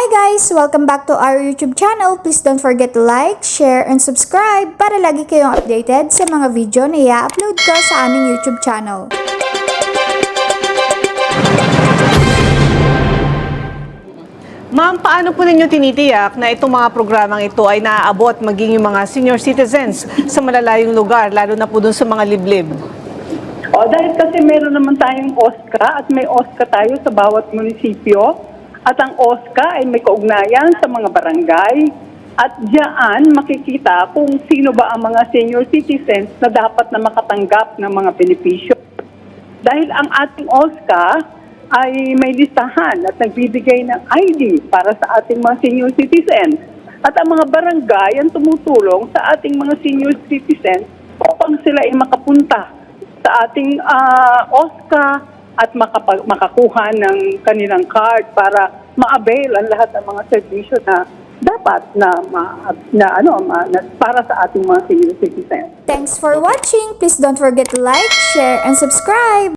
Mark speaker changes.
Speaker 1: Hi guys! Welcome back to our YouTube channel. Please don't forget to like, share, and subscribe para lagi kayong updated sa mga video na i-upload ko sa aming YouTube channel.
Speaker 2: Ma'am, paano po ninyo tinitiyak na itong mga programang ito ay naaabot maging yung mga senior citizens sa malalayong lugar, lalo na po dun sa mga liblib?
Speaker 3: Dahil kasi meron naman tayong OSCA at may OSCA tayo sa bawat munisipyo. At ang OSCA ay may kaugnayan sa mga barangay. At diyan makikita kung sino ba ang mga senior citizens na dapat na makatanggap ng mga benepisyo. Dahil ang ating OSCA ay may listahan at nagbibigay ng ID para sa ating mga senior citizens. At ang mga barangay ang tumutulong sa ating mga senior citizens upang sila ay makapunta sa ating OSCA at makakuha ng kanilang card para ma-avail ang lahat ng mga serbisyo na dapat para sa ating mga senior citizens.
Speaker 1: Thanks for watching! Please don't forget to like, share, and subscribe!